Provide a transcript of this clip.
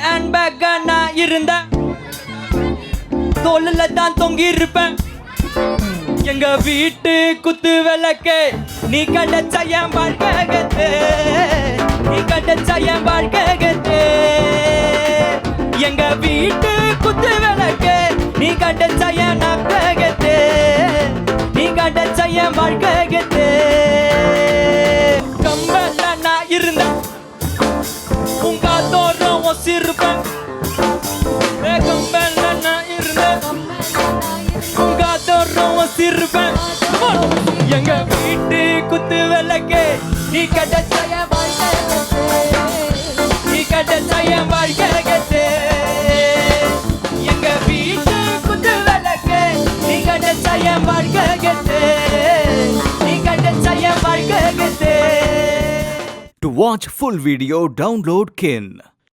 Hand பேக்கா நான் இருந்த தோல்ல தான் தொங்கி இருப்பேன். எங்க வீட்டு குத்து விளக்கு நீ கிடைச்ச என் வாழ்க்கை, நீ கிடைச்ச என் வாழ்க்கை. எங்க வீட்டு குத்து விளக்கு நீ கிடைச்ச என் நக்ககத்து, நீ கிடைச்ச என் வாழ்க்கை. கம்பல்ல நான் இருந்தேன் உங்க தோறும் ஒசிருப்பேன். கம்பல்ல நான் இருந்தேன் உங்க தோறும் ஒசிருப்பேன். எங்க வீட்டு குத்து விளக்கு நீ கிடைச்ச என் வாழ்க்கை, நீ கிடைச்ச என் வாழ்க்கை. எங்க வீட்டு குத்து விளக்கு நீ கிடைச்ச என் வாழ்க்கை, நீ கிடைச்ச என் வாழ்க்கை. To watch full video, download Kin.